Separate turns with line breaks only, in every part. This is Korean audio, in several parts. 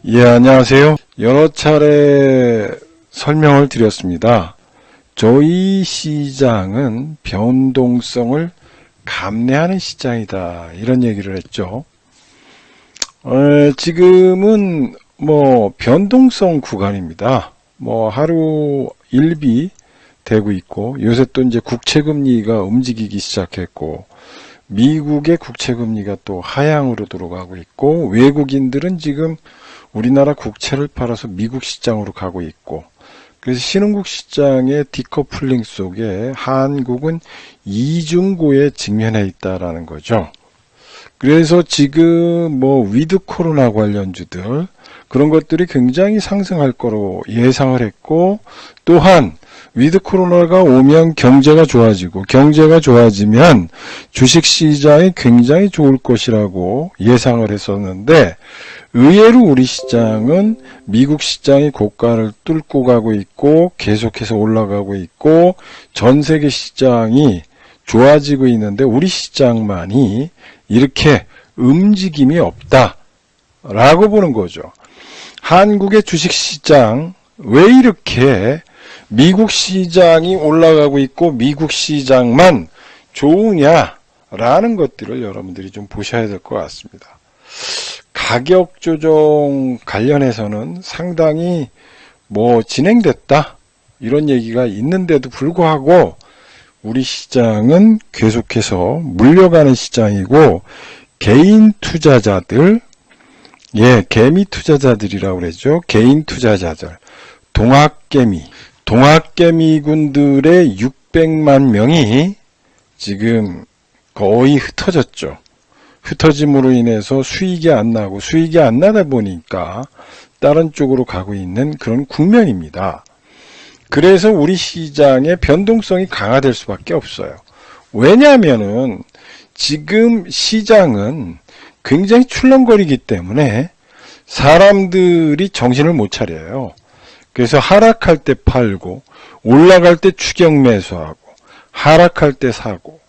예, 안녕하세요. 여러 차례 설명을 드렸습니다. 저희 시장은 변동성을 감내하는 시장이다. 이런 얘기를 했죠. 지금은 변동성 구간입니다. 하루 1비 되고 있고, 요새 또 이제 국채금리가 움직이기 시작했고, 미국의 국채금리가 또 하향으로 들어가고 있고, 외국인들은 지금 우리나라 국채를 팔아서 미국 시장으로 가고 있고, 그래서 신흥국 시장의 디커플링 속에 한국은 이중고에 직면해 있다라는 거죠. 그래서 지금 위드 코로나 관련주들 그런 것들이 굉장히 상승할 거로 예상을 했고, 또한 위드 코로나가 오면 경제가 좋아지고, 경제가 좋아지면 주식시장이 굉장히 좋을 것이라고 예상을 했었는데, 의외로 우리 시장은 미국 시장이 고가를 뚫고 가고 있고 계속해서 올라가고 있고 전 세계 시장이 좋아지고 있는데 우리 시장만이 이렇게 움직임이 없다라고 보는 거죠. 한국의 주식시장 왜 이렇게 미국 시장이 올라가고 있고 미국 시장만 좋으냐라는 것들을 여러분들이 좀 보셔야 될 것 같습니다. 가격 조정 관련해서는 상당히 진행됐다 이런 얘기가 있는데도 불구하고 우리 시장은 계속해서 물려가는 시장이고, 개인 투자자들, 개미 투자자들이라고 그러죠. 개인 투자자들, 동학개미군들의 600만 명이 지금 거의 흩어졌죠. 흩어짐으로 인해서 수익이 안 나고, 수익이 안 나다 보니까 다른 쪽으로 가고 있는 그런 국면입니다. 그래서 우리 시장의 변동성이 강화될 수밖에 없어요. 왜냐하면은 지금 시장은 굉장히 출렁거리기 때문에 사람들이 정신을 못 차려요. 그래서 하락할 때 팔고, 올라갈 때 추격 매수하고, 하락할 때 사고,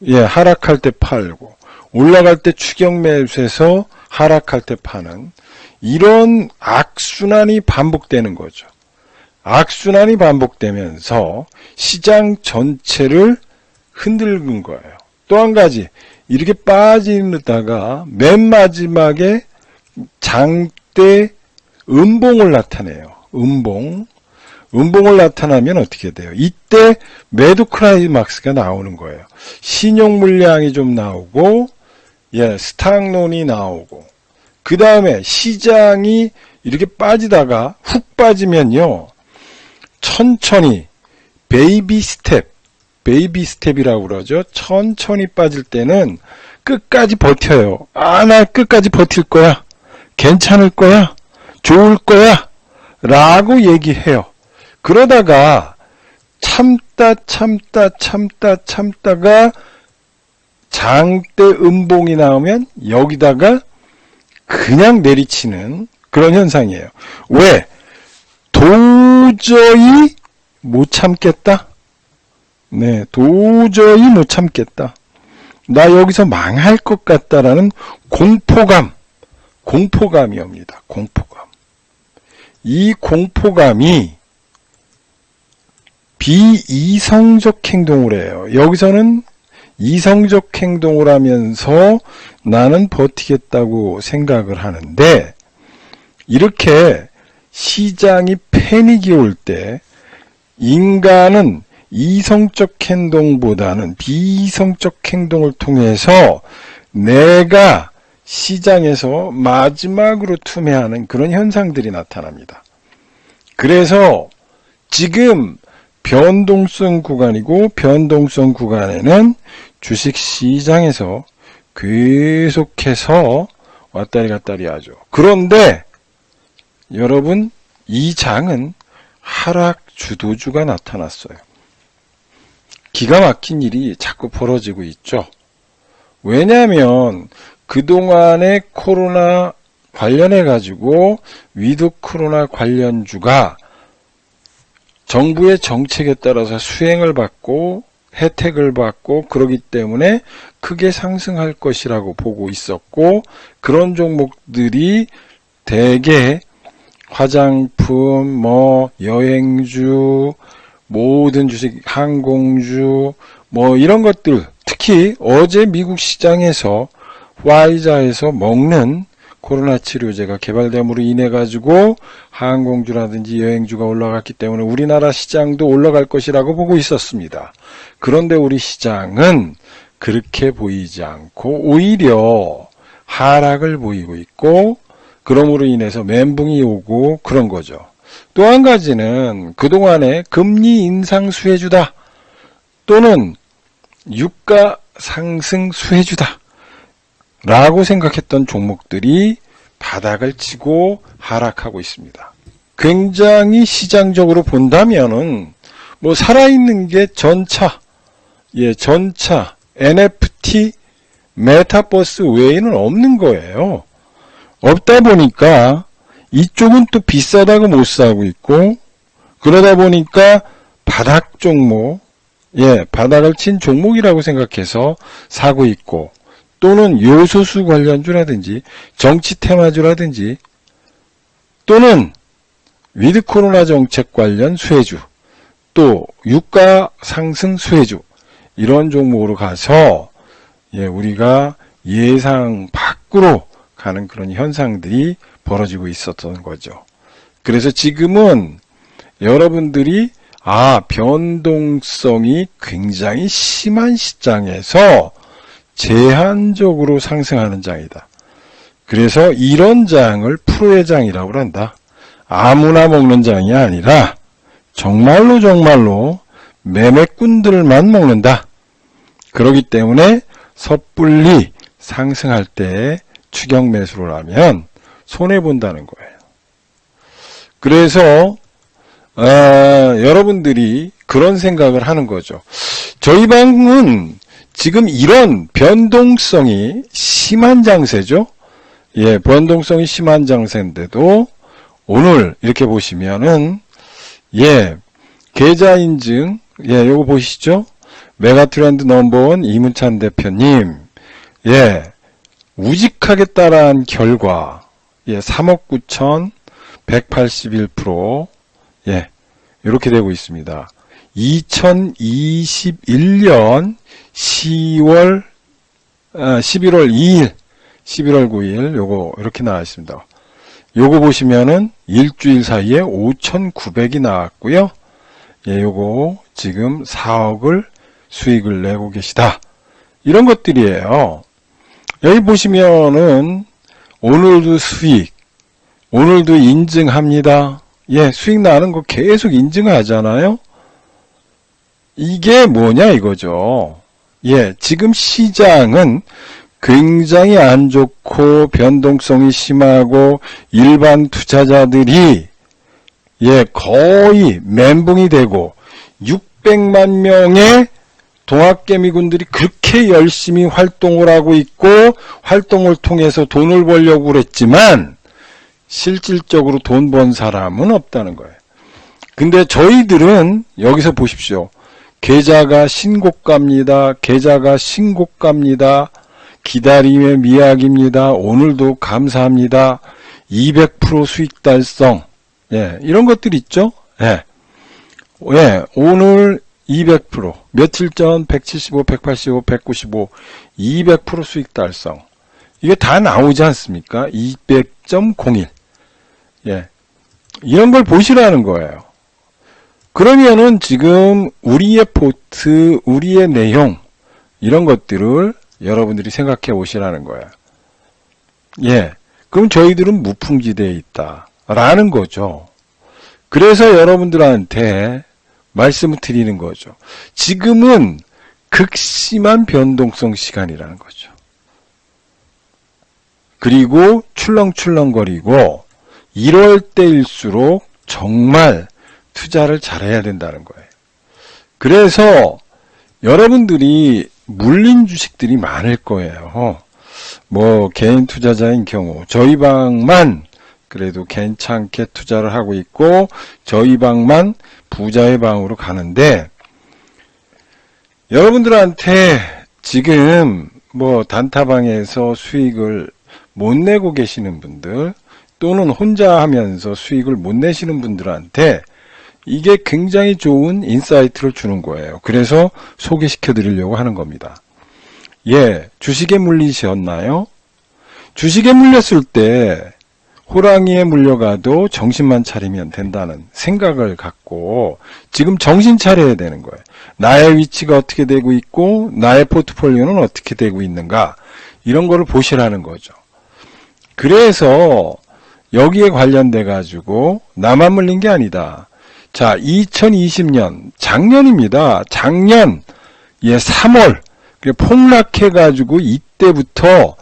하락할 때 팔고, 올라갈 때 추격 매수해서 하락할 때 파는 이런 악순환이 반복되는 거죠. 악순환이 반복되면서 시장 전체를 흔들는 거예요. 또 한 가지, 이렇게 빠지다가 맨 마지막에 장대 음봉을 나타내요. 음봉을 나타나면 어떻게 돼요? 이때 매도 클라이막스가 나오는 거예요. 신용 물량이 좀 나오고, 스탁론이 나오고, 그 다음에 시장이 이렇게 빠지다가 훅 빠지면요, 천천히 베이비 스텝이라고 그러죠. 천천히 빠질 때는 끝까지 버텨요. 나 끝까지 버틸 거야. 괜찮을 거야. 좋을 거야. 라고 얘기해요. 그러다가 참다가 장대 음봉이 나오면 여기다가 그냥 내리치는 그런 현상이에요. 왜? 도저히 못 참겠다. 도저히 못 참겠다. 나 여기서 망할 것 같다라는 공포감이 옵니다. 공포감. 이 공포감이 비이성적 행동을 해요. 여기서는 이성적 행동을 하면서 나는 버티겠다고 생각을 하는데, 이렇게 시장이 패닉이 올 때 인간은 이성적 행동보다는 비이성적 행동을 통해서 내가 시장에서 마지막으로 투매하는 그런 현상들이 나타납니다. 그래서 지금 변동성 구간이고, 변동성 구간에는 주식시장에서 계속해서 왔다리 갔다리 하죠. 그런데 여러분, 이 장은 하락 주도주가 나타났어요. 기가 막힌 일이 자꾸 벌어지고 있죠. 왜냐하면 그동안에 코로나 관련해 가지고 위드 코로나 관련주가 정부의 정책에 따라서 수행을 받고 혜택을 받고 그러기 때문에 크게 상승할 것이라고 보고 있었고, 그런 종목들이 대개 화장품, 여행주, 모든 주식, 항공주, 이런 것들, 특히 어제 미국 시장에서 화이자에서 먹는 코로나 치료제가 개발됨으로 인해 가지고 항공주라든지 여행주가 올라갔기 때문에 우리나라 시장도 올라갈 것이라고 보고 있었습니다. 그런데 우리 시장은 그렇게 보이지 않고 오히려 하락을 보이고 있고, 그러므로 인해서 멘붕이 오고 그런 거죠. 또 한 가지는 그동안에 금리 인상 수혜주다 또는 유가 상승 수혜주다 라고 생각했던 종목들이 바닥을 치고 하락하고 있습니다. 굉장히 시장적으로 본다면은 살아있는 게 전차, 전차, NFT, 메타버스 외에는 없는 거예요. 없다 보니까 이쪽은 또 비싸다고 못 사고 있고, 그러다 보니까 바닥 종목, 바닥을 친 종목이라고 생각해서 사고 있고, 또는 요소수 관련주라든지 정치 테마주라든지 또는 위드 코로나 정책 관련 수혜주, 또 유가 상승 수혜주, 이런 종목으로 가서 우리가 예상 밖으로 가는 그런 현상들이 벌어지고 있었던 거죠. 그래서 지금은 여러분들이 변동성이 굉장히 심한 시장에서 제한적으로 상승하는 장이다. 그래서 이런 장을 프로의 장이라고 한다. 아무나 먹는 장이 아니라 정말로 매매꾼들만 먹는다. 그렇기 때문에 섣불리 상승할 때 추격 매수를 하면 손해본다는 거예요. 그래서 여러분들이 그런 생각을 하는 거죠. 저희 방은 지금 이런 변동성이 심한 장세죠. 변동성이 심한 장세인데도 오늘 이렇게 보시면은 계좌 인증, 요거 보시죠. 메가트렌드 넘버원 이문찬 대표님, 우직하게 따라한 결과, 3억 9,181%, 이렇게 되고 있습니다. 2021년 11월 2일, 11월 9일, 요거 이렇게 나와 있습니다. 요거 보시면은 일주일 사이에 5,900이 나왔고요. 요거 지금 4억을 수익을 내고 계시다. 이런 것들이에요. 여기 보시면은 오늘도 수익, 오늘도 인증합니다. 수익 나는 거 계속 인증하잖아요. 이게 뭐냐 이거죠. 지금 시장은 굉장히 안 좋고 변동성이 심하고 일반 투자자들이 거의 멘붕이 되고 600만 명의 동학개미군들이 그렇게 열심히 활동을 하고 있고 활동을 통해서 돈을 벌려고 그랬지만 실질적으로 돈 번 사람은 없다는 거예요. 근데 저희들은 여기서 보십시오. 계좌가 신고가입니다. 계좌가 신고가입니다. 기다림의 미학입니다. 오늘도 감사합니다. 200% 수익 달성. 이런 것들 있죠? 오늘 200%, 며칠 전 175, 185, 195, 200% 수익 달성. 이게 다 나오지 않습니까? 200.01. 이런 걸 보시라는 거예요. 그러면은 지금 우리의 포트, 우리의 내용, 이런 것들을 여러분들이 생각해 오시라는 거예요. 그럼 저희들은 무풍지대에 있다. 라는 거죠. 그래서 여러분들한테 말씀을 드리는 거죠. 지금은 극심한 변동성 시간이라는 거죠. 그리고 출렁출렁거리고 이럴 때일수록 정말 투자를 잘해야 된다는 거예요. 그래서 여러분들이 물린 주식들이 많을 거예요. 개인 투자자인 경우 저희 방만 그래도 괜찮게 투자를 하고 있고 저희 방만 부자의 방으로 가는데, 여러분들한테 지금 단타방에서 수익을 못 내고 계시는 분들, 또는 혼자 하면서 수익을 못 내시는 분들한테 이게 굉장히 좋은 인사이트를 주는 거예요. 그래서 소개시켜 드리려고 하는 겁니다. 예, 주식에 물리셨나요? 주식에 물렸을 때 호랑이에 물려가도 정신만 차리면 된다는 생각을 갖고 지금 정신 차려야 되는 거예요. 나의 위치가 어떻게 되고 있고 나의 포트폴리오는 어떻게 되고 있는가, 이런 거를 보시라는 거죠. 그래서 여기에 관련돼 가지고 나만 물린 게 아니다. 자, 2020년 작년입니다. 작년 3월 폭락해 가지고 이때부터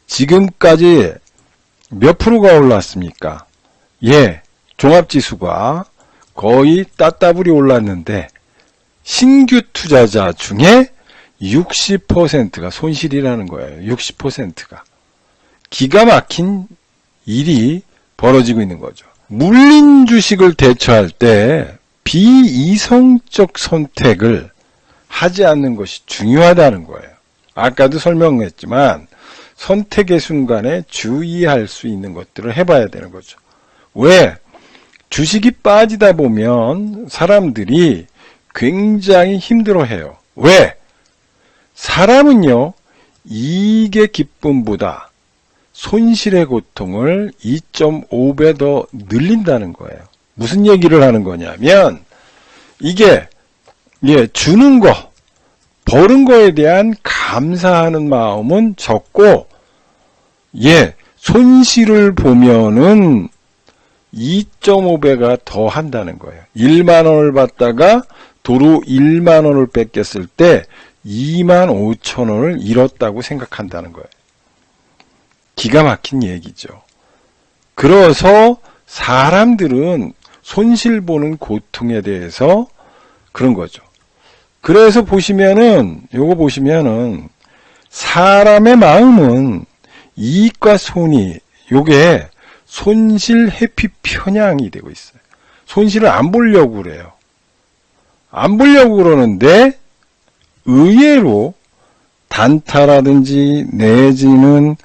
지금까지 몇 프로가 올랐습니까? 예, 종합지수가 거의 따따블이 올랐는데 신규 투자자 중에 60%가 손실이라는 거예요. 60%가. 기가 막힌 일이 벌어지고 있는 거죠. 물린 주식을 대처할 때 비이성적 선택을 하지 않는 것이 중요하다는 거예요. 아까도 설명했지만 선택의 순간에 주의할 수 있는 것들을 해봐야 되는 거죠. 왜? 주식이 빠지다 보면 사람들이 굉장히 힘들어해요. 왜? 사람은요, 이익의 기쁨보다 손실의 고통을 2.5배 더 늘린다는 거예요. 무슨 얘기를 하는 거냐면 이게 주는 거, 버는 거에 대한 감사하는 마음은 적고 손실을 보면은 2.5배가 더 한다는 거예요. 1만 원을 받다가 도로 1만 원을 뺏겼을 때 2만 5천 원을 잃었다고 생각한다는 거예요. 기가 막힌 얘기죠. 그래서 사람들은 손실 보는 고통에 대해서 그런 거죠. 그래서 요거 보시면은 사람의 마음은 이익과 손이, 요게 손실 회피 편향이 되고 있어요. 손실을 안 보려고 그래요. 안 보려고 그러는데 의외로 단타라든지 내지는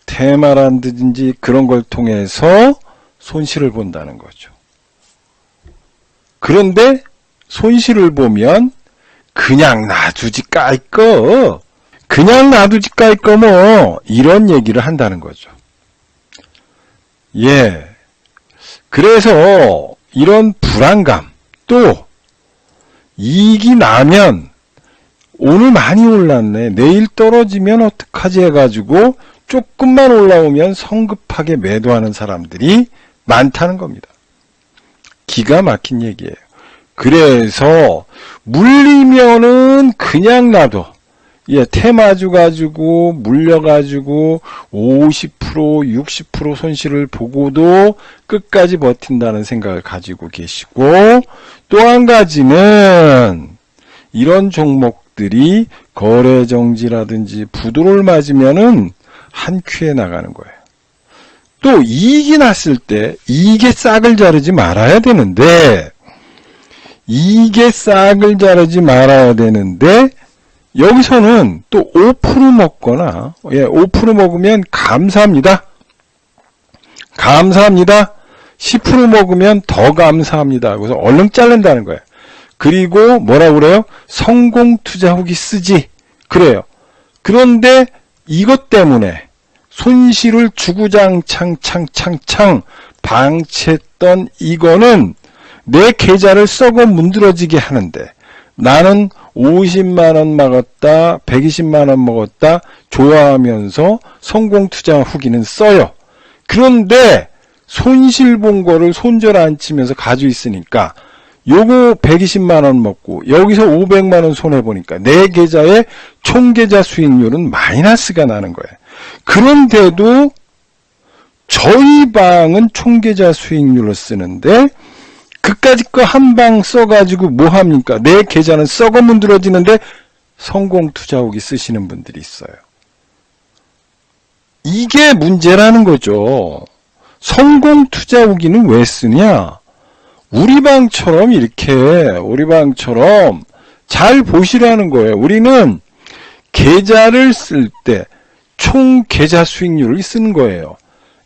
테마라든지 그런 걸 통해서 손실을 본다는 거죠. 그런데 손실을 보면 그냥 놔두지 깔거, 그냥 놔두지 깔거 뭐 이런 얘기를 한다는 거죠. 그래서 이런 불안감, 또 이익이 나면 오늘 많이 올랐네, 내일 떨어지면 어떡하지 해가지고 조금만 올라오면 성급하게 매도하는 사람들이 많다는 겁니다. 기가 막힌 얘기예요. 그래서 물리면은 그냥 놔둬. 테마주 가지고 물려가지고 50% 60% 손실을 보고도 끝까지 버틴다는 생각을 가지고 계시고, 또 한 가지는 이런 종목들이 거래정지라든지 부도를 맞으면은 한 큐에 나가는 거예요. 또 이익이 났을 때 이익의 싹을 자르지 말아야 되는데 여기서는 또 5% 먹거나 5% 먹으면 감사합니다. 10% 먹으면 더 감사합니다. 그래서 얼른 자른다는 거예요. 그리고 뭐라고 그래요? 성공 투자 후기 쓰지. 그래요. 그런데 이것 때문에 손실을 주구장창 방치했던 이거는 내 계좌를 썩어 문드러지게 하는데, 나는 50만원 먹었다, 120만원 먹었다 좋아하면서 성공 투자 후기는 써요. 그런데 손실 본 거를 손절 안 치면서 가지고 있으니까 요거 120만원 먹고 여기서 500만원 손해보니까 내 계좌의 총계좌 수익률은 마이너스가 나는 거예요. 그런데도 저희 방은 총계좌 수익률을 쓰는데 그까짓 거 한 방 써가지고 뭐합니까? 내 계좌는 썩어 문드러지는데 성공 투자 후기 쓰시는 분들이 있어요. 이게 문제라는 거죠. 성공 투자 후기는 왜 쓰냐? 우리 방처럼 잘 보시라는 거예요. 우리는 계좌를 쓸 때 총 계좌 수익률을 쓰는 거예요.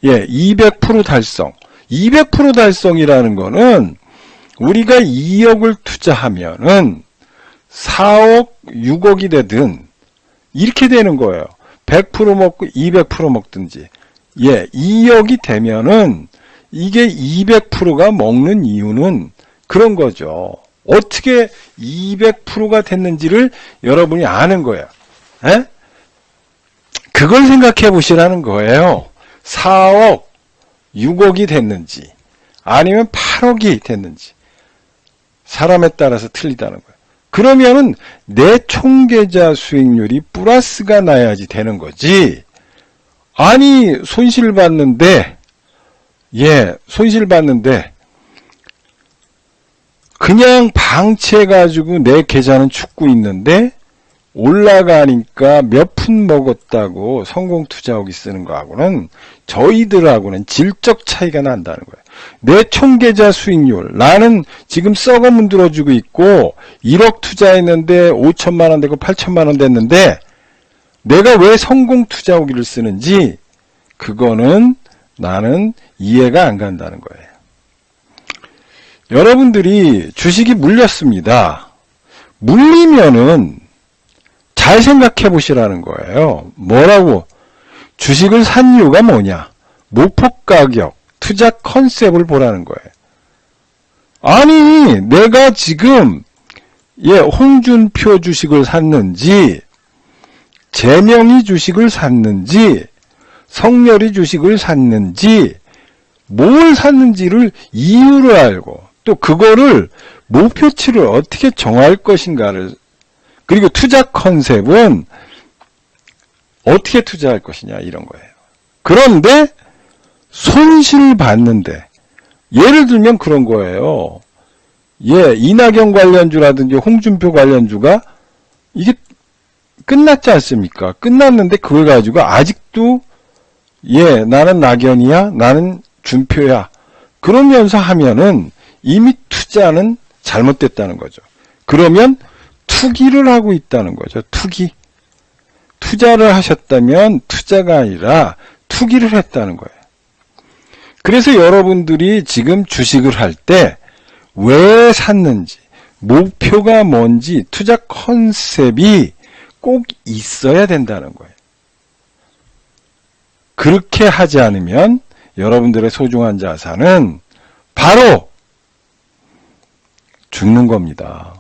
예, 200% 달성. 200% 달성이라는 거는 우리가 2억을 투자하면은 4억, 6억이 되든 이렇게 되는 거예요. 100% 먹고 200% 먹든지. 예, 2억이 되면은 이게 200%가 먹는 이유는 그런 거죠. 어떻게 200%가 됐는지를 여러분이 아는 거예요. 에? 그걸 생각해 보시라는 거예요. 4억, 6억이 됐는지 아니면 8억이 됐는지 사람에 따라서 틀리다는 거예요. 그러면은 내 총계좌 수익률이 플러스가 나야지 되는 거지. 아니 손실 봤는데 그냥 방치해가지고 내 계좌는 죽고 있는데 올라가니까 몇 푼 먹었다고 성공 투자하기 쓰는 거하고는 저희들하고는 질적 차이가 난다는 거예요. 내 총계좌 수익률, 나는 지금 썩어 문드러지고 있고 1억 투자했는데 5천만 원 되고 8천만 원 됐는데 내가 왜 성공 투자하기를 쓰는지 그거는 나는 이해가 안 간다는 거예요. 여러분들이 주식이 물렸습니다. 물리면은 잘 생각해 보시라는 거예요. 뭐라고? 주식을 산 이유가 뭐냐? 목표 가격, 투자 컨셉을 보라는 거예요. 아니, 내가 지금 홍준표 주식을 샀는지, 재명이 주식을 샀는지, 성렬이 주식을 샀는지, 뭘 샀는지를 이유를 알고, 또 그거를 목표치를 어떻게 정할 것인가를, 그리고 투자 컨셉은 어떻게 투자할 것이냐 이런 거예요. 그런데 손실 봤는데 예를 들면 그런 거예요. 이낙연 관련주라든지 홍준표 관련주가 이게 끝났지 않습니까? 끝났는데 그걸 가지고 아직도 나는 낙연이야, 나는 준표야 그러면서 하면은 이미 투자는 잘못됐다는 거죠. 그러면 투기를 하고 있다는 거죠. 투기. 투자를 하셨다면 투자가 아니라 투기를 했다는 거예요. 그래서 여러분들이 지금 주식을 할 때 왜 샀는지, 목표가 뭔지, 투자 컨셉이 꼭 있어야 된다는 거예요. 그렇게 하지 않으면 여러분들의 소중한 자산은 바로 죽는 겁니다.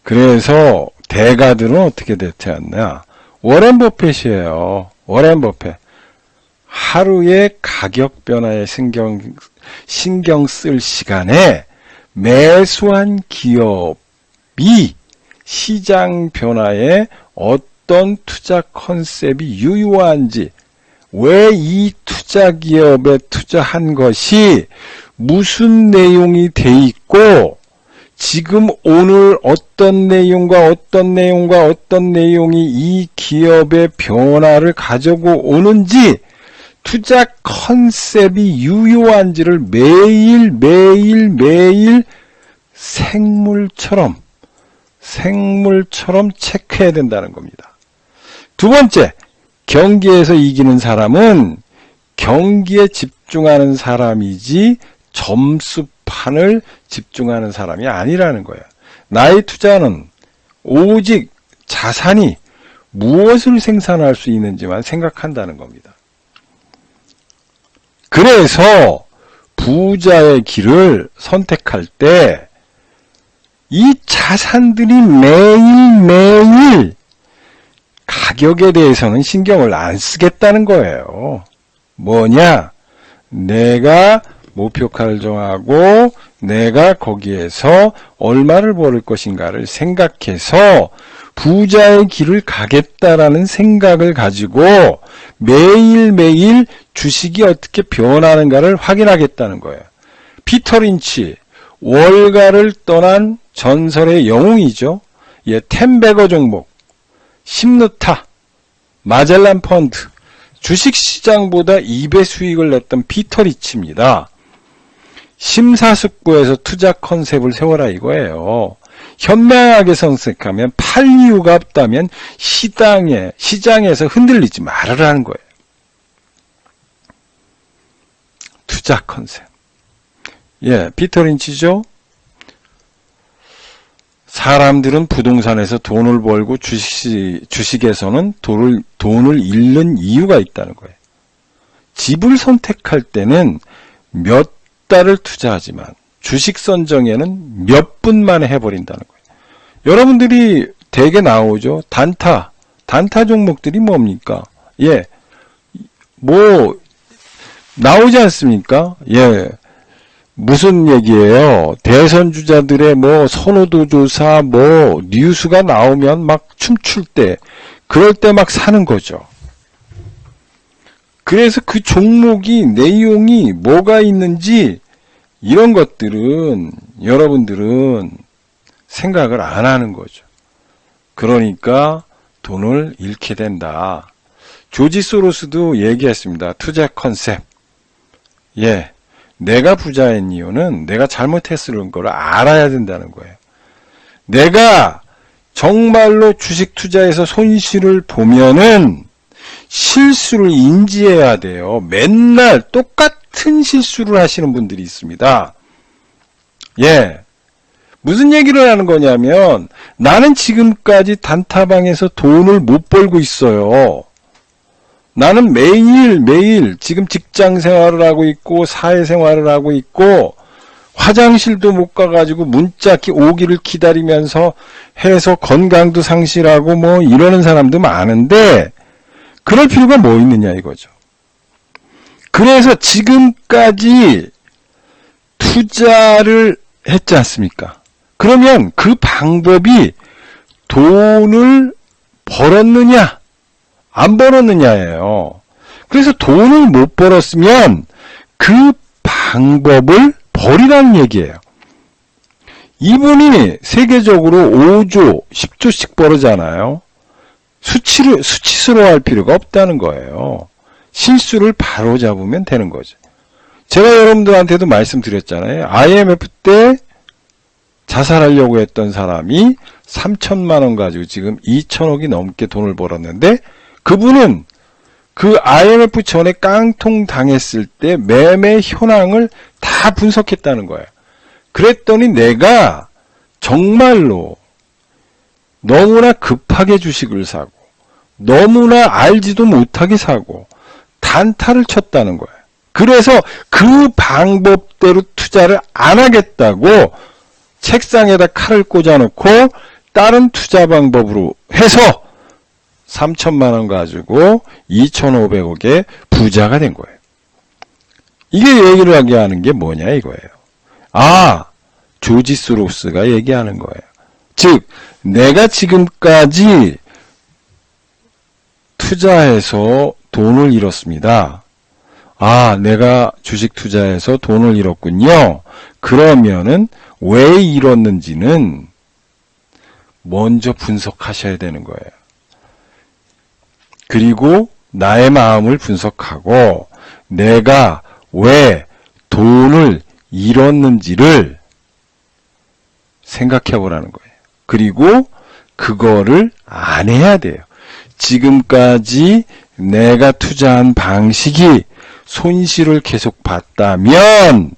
그래서 대가들은 어떻게 대체했냐? 워렌 버핏이에요. 워렌 버핏. 하루의 가격 변화에 신경 쓸 시간에 매수한 기업이 시장 변화에 어떤 투자 컨셉이 유효한지, 왜 이 투자 기업에 투자한 것이 무슨 내용이 돼 있고 지금 오늘 어떤 내용과 어떤 내용이 이 기업의 변화를 가지고 오는지 투자 컨셉이 유효한지를 매일 생물처럼 체크해야 된다는 겁니다. 두 번째, 경기에서 이기는 사람은 경기에 집중하는 사람이지 점수판을 집중하는 사람이 아니라는 거예요. 나의 투자는 오직 자산이 무엇을 생산할 수 있는지만 생각한다는 겁니다. 그래서 부자의 길을 선택할 때 이 자산들이 매일 가격에 대해서는 신경을 안 쓰겠다는 거예요. 뭐냐? 내가 목표가를 정하고 내가 거기에서 얼마를 벌을 것인가를 생각해서 부자의 길을 가겠다라는 생각을 가지고 매일 주식이 어떻게 변하는가를 확인하겠다는 거예요. 피터 린치, 월가를 떠난 전설의 영웅이죠. 텐베거 종목, 심누타, 마젤란 펀드, 주식시장보다 2배 수익을 냈던 피터 린치입니다. 심사숙고해서 투자 컨셉을 세워라 이거예요. 현명하게 선택하면 팔 이유가 없다면 시장에서 흔들리지 말으라는 거예요. 투자 컨셉. 예, 피터 린치죠. 사람들은 부동산에서 돈을 벌고 주식에서는 돈을 잃는 이유가 있다는 거예요. 집을 선택할 때는 몇 달을 투자하지만 주식 선정에는 몇 분 만에 해버린다는 거예요. 여러분들이 대개 나오죠. 단타 종목들이 뭡니까? 예, 나오지 않습니까? 예, 무슨 얘기예요? 대선 주자들의 선호도 조사, 뉴스가 나오면 막 춤출 때, 그럴 때 막 사는 거죠. 그래서 그 종목이, 내용이 뭐가 있는지, 이런 것들은, 여러분들은 생각을 안 하는 거죠. 그러니까 돈을 잃게 된다. 조지 소로스도 얘기했습니다. 투자 컨셉. 예. 내가 부자인 이유는 내가 잘못했을 걸 알아야 된다는 거예요. 내가 정말로 주식 투자에서 손실을 보면은 실수를 인지해야 돼요. 맨날 똑같은 실수를 하시는 분들이 있습니다. 예. 무슨 얘기를 하는 거냐면 나는 지금까지 단타방에서 돈을 못 벌고 있어요. 나는 매일 지금 직장 생활을 하고 있고 사회생활을 하고 있고 화장실도 못 가가지고 문자 오기를 기다리면서 해서 건강도 상실하고 이러는 사람도 많은데 그럴 필요가 뭐 있느냐 이거죠. 그래서 지금까지 투자를 했지 않습니까? 그러면 그 방법이 돈을 벌었느냐 안 벌었느냐예요. 그래서 돈을 못 벌었으면 그 방법을 버리라는 얘기예요. 이분이 세계적으로 5조, 10조씩 벌었잖아요. 수치스러워 할 필요가 없다는 거예요. 실수를 바로잡으면 되는 거죠. 제가 여러분들한테도 말씀드렸잖아요. IMF 때 자살하려고 했던 사람이 3천만 원 가지고 지금 2천억이 넘게 돈을 벌었는데 그분은 그 IMF 전에 깡통 당했을 때 매매 현황을 다 분석했다는 거예요. 그랬더니 내가 정말로 너무나 급하게 주식을 사고 너무나 알지도 못하게 사고 단타를 쳤다는 거예요. 그래서 그 방법대로 투자를 안 하겠다고 책상에다 칼을 꽂아놓고 다른 투자 방법으로 해서 3천만 원 가지고 2,500억의 부자가 된 거예요. 이게 얘기를 하게 하는 게 뭐냐 이거예요. 조지 소로스가 얘기하는 거예요. 즉 내가 지금까지 투자해서 돈을 잃었습니다. 내가 주식 투자해서 돈을 잃었군요. 그러면은 왜 잃었는지는 먼저 분석하셔야 되는 거예요. 그리고 나의 마음을 분석하고 내가 왜 돈을 잃었는지를 생각해 보라는 거예요. 그리고 그거를 안 해야 돼요. 지금까지 내가 투자한 방식이 손실을 계속 봤다면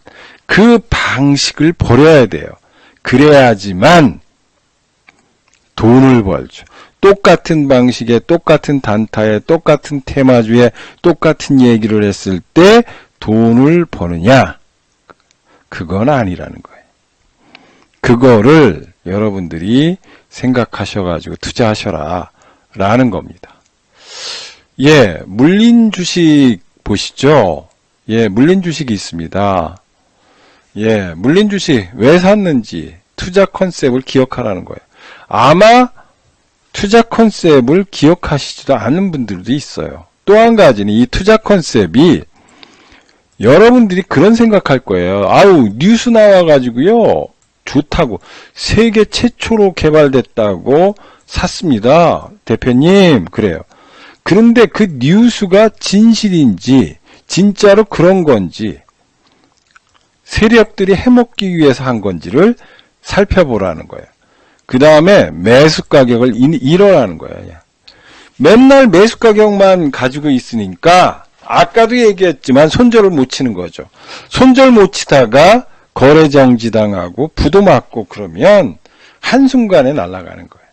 그 방식을 버려야 돼요. 그래야지만 돈을 벌죠. 똑같은 방식에 똑같은 단타에 똑같은 테마주에 똑같은 얘기를 했을 때 돈을 버느냐? 그건 아니라는 거예요. 그거를 여러분들이 생각하셔가지고 투자하셔라 라는 겁니다. 예, 물린 주식 보시죠. 예, 물린 주식이 있습니다. 예, 물린 주식 왜 샀는지 투자 컨셉을 기억하라는 거예요. 아마 투자 컨셉을 기억하시지도 않는 분들도 있어요. 또 한 가지는 이 투자 컨셉이 여러분들이 그런 생각할 거예요. 뉴스 나와가지고요. 좋다고. 세계 최초로 개발됐다고 샀습니다. 대표님, 그래요. 그런데 그 뉴스가 진실인지, 진짜로 그런 건지, 세력들이 해먹기 위해서 한 건지를 살펴보라는 거예요. 그 다음에 매수 가격을 잃어라는 거예요. 맨날 매수 가격만 가지고 있으니까 아까도 얘기했지만 손절을 못 치는 거죠. 손절 못 치다가 거래 정지당하고 부도 맞고 그러면 한순간에 날아가는 거예요.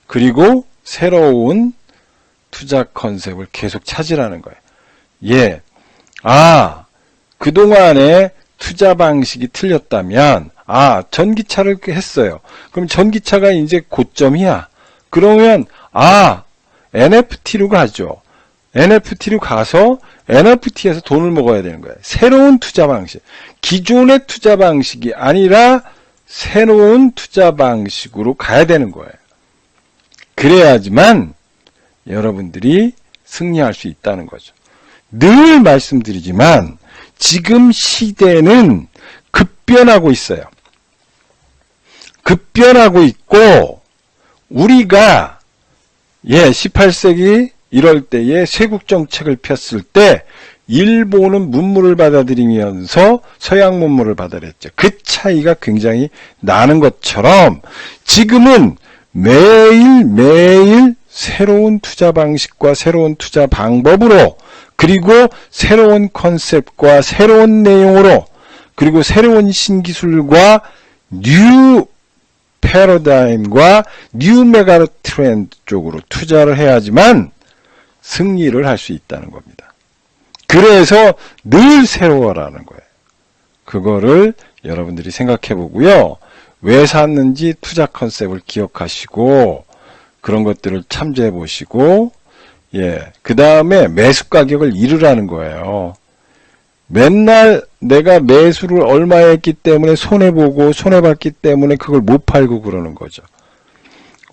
그리고 새로운 투자 컨셉을 계속 찾으라는 거예요. 예. 그동안에 투자 방식이 틀렸다면, 전기차를 했어요. 그럼 전기차가 이제 고점이야. 그러면, NFT로 가죠. NFT로 가서 NFT에서 돈을 먹어야 되는 거예요. 새로운 투자 방식. 기존의 투자 방식이 아니라 새로운 투자 방식으로 가야 되는 거예요. 그래야지만 여러분들이 승리할 수 있다는 거죠. 늘 말씀드리지만 지금 시대는 급변하고 있어요. 급변하고 있고 우리가 18세기 이럴 때에 쇄국정책을 폈을 때 일본은 문물을 받아들이면서 서양 문물을 받아들였죠. 그 차이가 굉장히 나는 것처럼 지금은 매일매일 새로운 투자 방식과 새로운 투자 방법으로 그리고 새로운 컨셉과 새로운 내용으로 그리고 새로운 신기술과 뉴 패러다임과 뉴 메가 트렌드 쪽으로 투자를 해야지만 승리를 할 수 있다는 겁니다. 그래서 늘 새로워라는 거예요. 그거를 여러분들이 생각해 보고요. 왜 샀는지 투자 컨셉을 기억하시고 그런 것들을 참조해 보시고 그 다음에 매수 가격을 이르라는 거예요. 맨날 내가 매수를 얼마 했기 때문에 손해보고 손해봤기 때문에 그걸 못 팔고 그러는 거죠.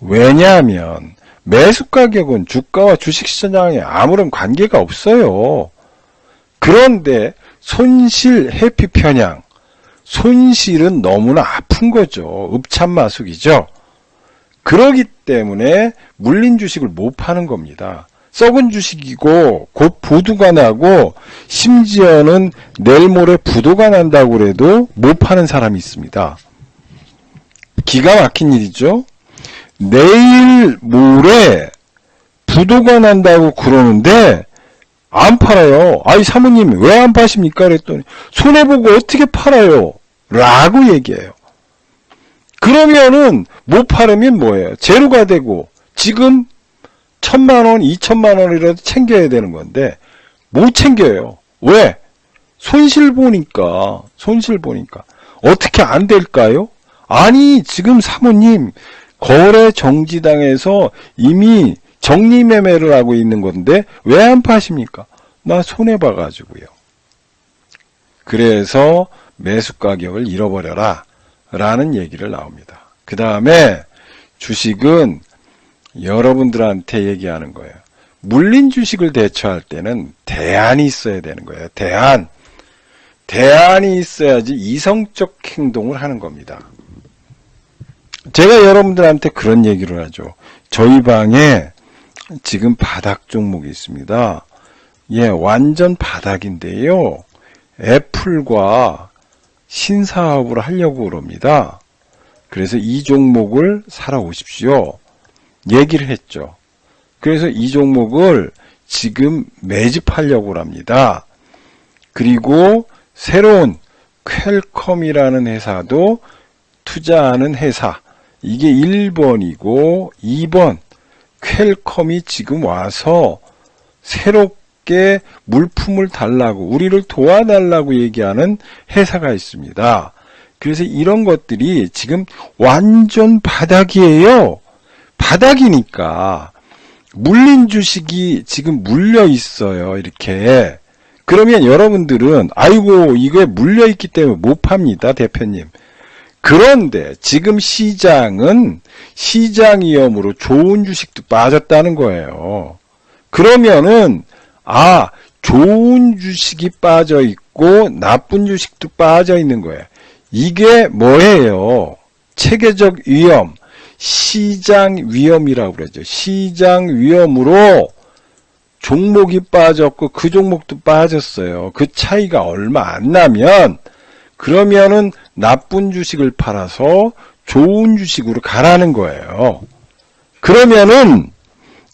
왜냐하면 매수 가격은 주가와 주식시장에 아무런 관계가 없어요. 그런데 손실 회피 편향, 손실은 너무나 아픈 거죠. 읍참마숙이죠. 그러기 때문에 물린 주식을 못 파는 겁니다. 썩은 주식이고 곧 부도가 나고 심지어는 내일 모레 부도가 난다고 그래도 못 파는 사람이 있습니다. 기가 막힌 일이죠. 내일 모레 부도가 난다고 그러는데 안 팔아요. 사모님 왜 안 파십니까? 그랬더니 손해보고 어떻게 팔아요? 라고 얘기해요. 그러면은 못 팔으면 뭐예요? 제로가 되고 지금 1,000만원, 2,000만원이라도 챙겨야 되는 건데 못 챙겨요. 왜? 손실 보니까. 어떻게 안 될까요? 아니 지금 사모님 거래 정지당해서 이미 정리매매를 하고 있는 건데 왜 안 파십니까? 나 손해봐가지고요. 그래서 매수 가격을 잃어버려라 라는 얘기를 나옵니다. 그 다음에 주식은 여러분들한테 얘기하는 거예요. 물린 주식을 대처할 때는 대안이 있어야 되는 거예요. 대안이 있어야지 이성적 행동을 하는 겁니다. 제가 여러분들한테 그런 얘기를 하죠. 저희 방에 지금 바닥 종목이 있습니다. 완전 바닥인데요. 애플과 신사업을 하려고 그럽니다. 그래서 이 종목을 사러 오십시오. 얘기를 했죠. 그래서 이 종목을 지금 매집하려고 합니다. 그리고 새로운 퀄컴이라는 회사도 투자하는 회사. 이게 1번이고 2번 퀄컴이 지금 와서 새롭게 물품을 달라고 우리를 도와달라고 얘기하는 회사가 있습니다. 그래서 이런 것들이 지금 완전 바닥이에요. 바닥이니까 물린 주식이 지금 물려 있어요. 이렇게. 그러면 여러분들은 아이고 이거에 물려 있기 때문에 못 팝니다. 대표님. 그런데 지금 시장은 시장 위험으로 좋은 주식도 빠졌다는 거예요. 그러면은 좋은 주식이 빠져 있고 나쁜 주식도 빠져 있는 거예요. 이게 뭐예요? 체계적 위험, 시장 위험이라고 그러죠. 시장 위험으로 종목이 빠졌고 그 종목도 빠졌어요. 그 차이가 얼마 안 나면 그러면은 나쁜 주식을 팔아서 좋은 주식으로 가라는 거예요. 그러면은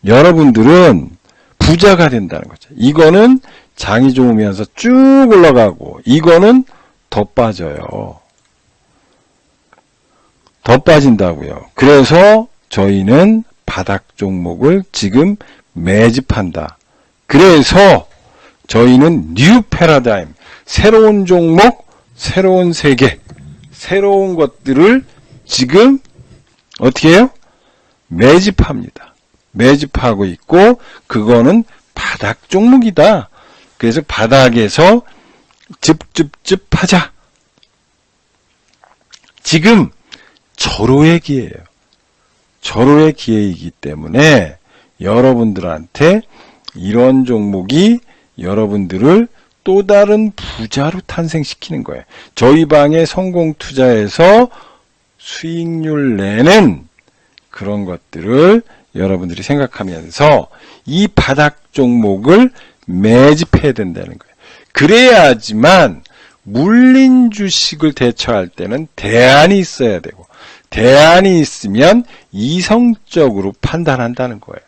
여러분들은 부자가 된다는 거죠. 이거는 장이 좋으면서 쭉 올라가고, 이거는 더 빠져요. 더 빠진다고요. 그래서 저희는 바닥 종목을 지금 매집한다. 그래서 저희는 뉴 패러다임, 새로운 종목, 새로운 세계, 새로운 것들을 지금 어떻게 해요? 매집합니다. 매집하고 있고, 그거는 바닥 종목이다. 그래서 바닥에서 즙즙즙 하자. 지금 절호의 기회예요. 절호의 기회이기 때문에 여러분들한테 이런 종목이 여러분들을 또 다른 부자로 탄생시키는 거예요. 저희 방에 성공 투자에서 수익률 내는 그런 것들을 여러분들이 생각하면서 이 바닥 종목을 매집해야 된다는 거예요. 그래야지만 물린 주식을 대처할 때는 대안이 있어야 되고, 대안이 있으면 이성적으로 판단한다는 거예요.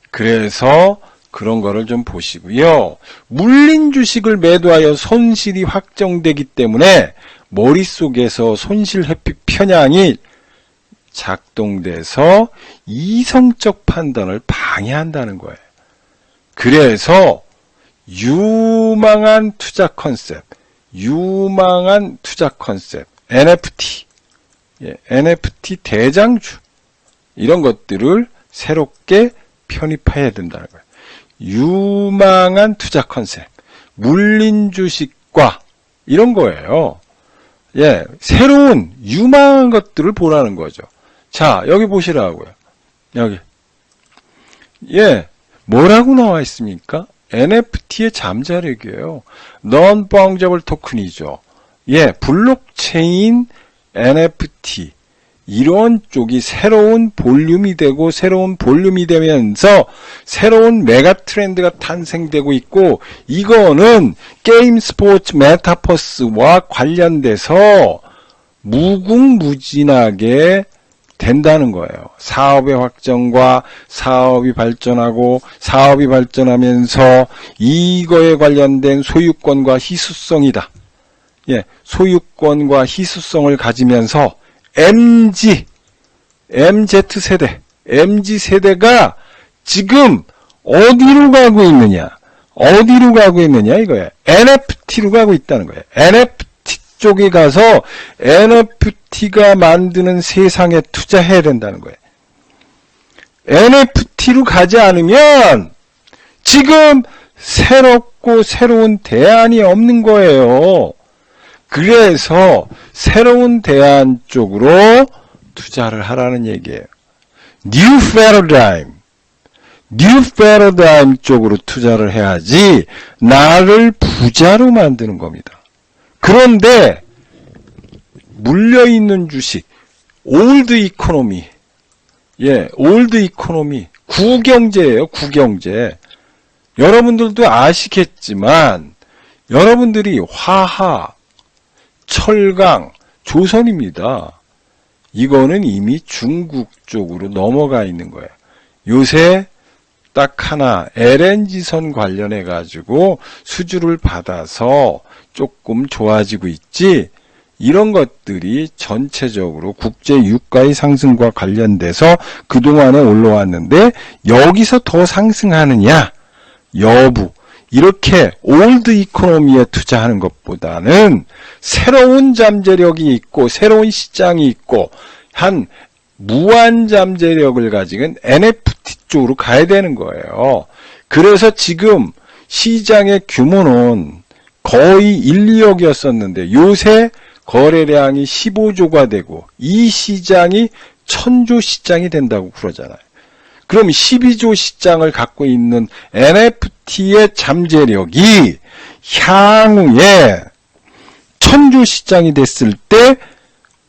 그래서 그런 거를 좀 보시고요. 물린 주식을 매도하여 손실이 확정되기 때문에 머릿속에서 손실 회피 편향이 작동돼서 이성적 판단을 방해한다는 거예요. 그래서 유망한 투자 컨셉, NFT, NFT 대장주, 이런 것들을 새롭게 편입해야 된다는 거예요. 유망한 투자 컨셉, 물린 주식과 이런 거예요. 새로운 유망한 것들을 보라는 거죠. 자, 여기 보시라고요. 여기. 뭐라고 나와 있습니까? NFT의 잠자력이에요. Non-Fungible Token이죠. 블록체인 NFT. 이런 쪽이 새로운 볼륨이 되고, 새로운 볼륨이 되면서 새로운 메가 트렌드가 탄생되고 있고, 이거는 게임 스포츠 메타버스와 관련돼서 무궁무진하게 된다는 거예요. 사업의 확정과 사업이 발전하고, 사업이 발전하면서 이거에 관련된 소유권과 희소성이다. 소유권과 희소성을 가지면서 MZ세대, MZ세대가 지금 어디로 가고 있느냐? 이거예요. NFT로 가고 있다는 거예요. NFT 쪽에 가서 NFT가 만드는 세상에 투자해야 된다는 거예요. NFT로 가지 않으면 지금 새롭고 새로운 대안이 없는 거예요. 그래서 새로운 대안 쪽으로 투자를 하라는 얘기예요. New Paradigm 쪽으로 투자를 해야지 나를 부자로 만드는 겁니다. 그런데 물려있는 주식, 올드 이코노미, 구경제예요, 구경제. 여러분들도 아시겠지만 여러분들이 화하, 철강, 조선입니다. 이거는 이미 중국 쪽으로 넘어가 있는 거예요. 요새 딱 하나 LNG선 관련해 가지고 수주를 받아서 조금 좋아지고 있지, 이런 것들이 전체적으로 국제 유가의 상승과 관련돼서 그동안에 올라왔는데 여기서 더 상승하느냐 여부, 이렇게 올드 이코노미에 투자하는 것보다는 새로운 잠재력이 있고 새로운 시장이 있고 한 무한 잠재력을 가진 NFT 쪽으로 가야 되는 거예요. 그래서 지금 시장의 규모는 거의 1, 2억이었었는데 요새 거래량이 15조가 되고 이 시장이 1000조 시장이 된다고 그러잖아요. 그럼 12조 시장을 갖고 있는 NFT의 잠재력이 향후에 1000조 시장이 됐을 때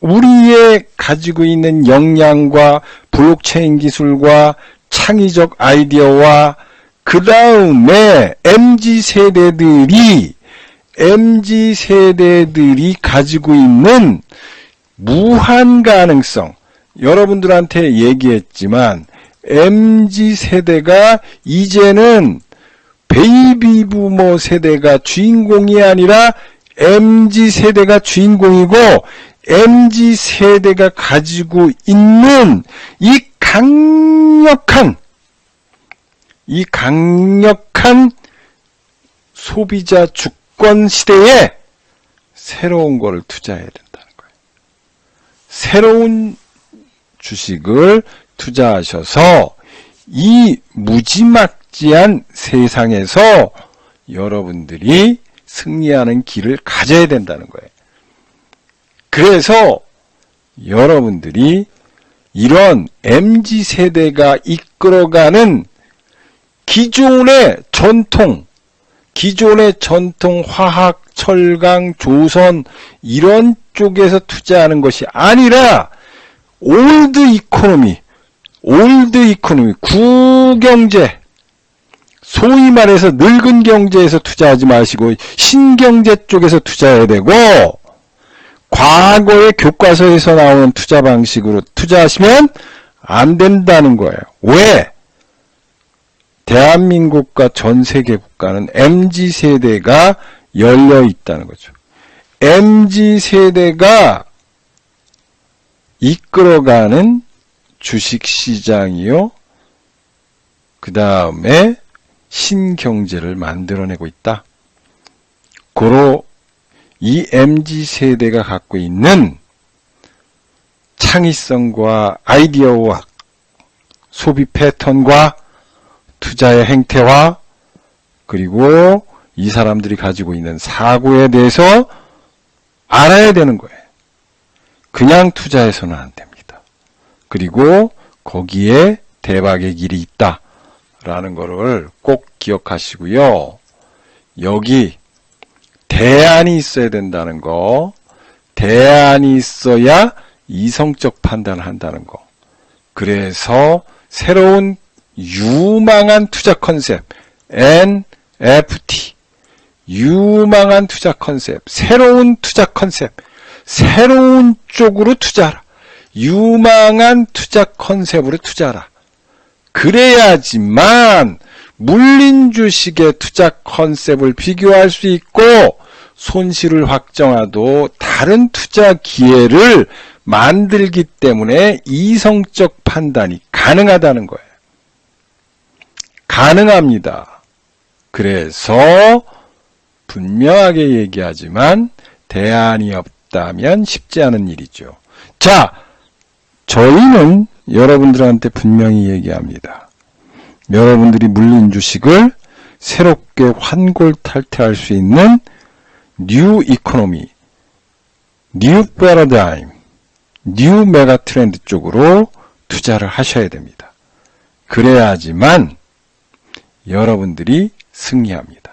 우리의 가지고 있는 역량과 블록체인 기술과 창의적 아이디어와 그 다음에 MZ세대들이 가지고 있는 무한 가능성, 여러분들한테 얘기했지만 MZ세대가 이제는 베이비 부머 세대가 주인공이 아니라 MZ 세대가 주인공이고, MZ 세대가 가지고 있는 이 강력한 소비자 주권 시대에 새로운 거를 투자해야 된다는 거예요. 새로운 주식을 투자하셔서 이 무지막지한 세상에서 여러분들이 승리하는 길을 가져야 된다는 거예요. 그래서 여러분들이 이런 MZ세대가 이끌어가는 기존의 전통 화학, 철강, 조선 이런 쪽에서 투자하는 것이 아니라 올드 이코노미, 구경제, 소위 말해서 늙은 경제에서 투자하지 마시고 신경제 쪽에서 투자해야 되고, 과거의 교과서에서 나오는 투자 방식으로 투자하시면 안 된다는 거예요. 왜? 대한민국과 전 세계 국가는 MZ세대가 열려 있다는 거죠. MZ세대가 이끌어가는 주식시장이요. 그 다음에 신경제를 만들어내고 있다. 고로 이 MZ세대가 갖고 있는 창의성과 아이디어와 소비 패턴과 투자의 행태와 그리고 이 사람들이 가지고 있는 사고에 대해서 알아야 되는 거예요. 그냥 투자해서는 안 됩니다. 그리고 거기에 대박의 길이 있다라는 거를 꼭 기억하시고요. 여기 대안이 있어야 된다는 거, 대안이 있어야 이성적 판단을 한다는 거. 그래서 새로운 유망한 투자 컨셉, NFT, 유망한 투자 컨셉, 새로운 투자 컨셉, 새로운 쪽으로 투자하라. 유망한 투자 컨셉으로 투자하라. 그래야지만 물린 주식의 투자 컨셉을 비교할 수 있고 손실을 확정하도 다른 투자 기회를 만들기 때문에 이성적 판단이 가능하다는 거예요. 가능합니다. 그래서 분명하게 얘기하지만 대안이 없다면 쉽지 않은 일이죠. 자, 저희는 여러분들한테 분명히 얘기합니다. 여러분들이 물린 주식을 새롭게 환골탈퇴할 수 있는 뉴 이코노미, 뉴 패러다임, 뉴 메가 트렌드 쪽으로 투자를 하셔야 됩니다. 그래야지만 여러분들이 승리합니다.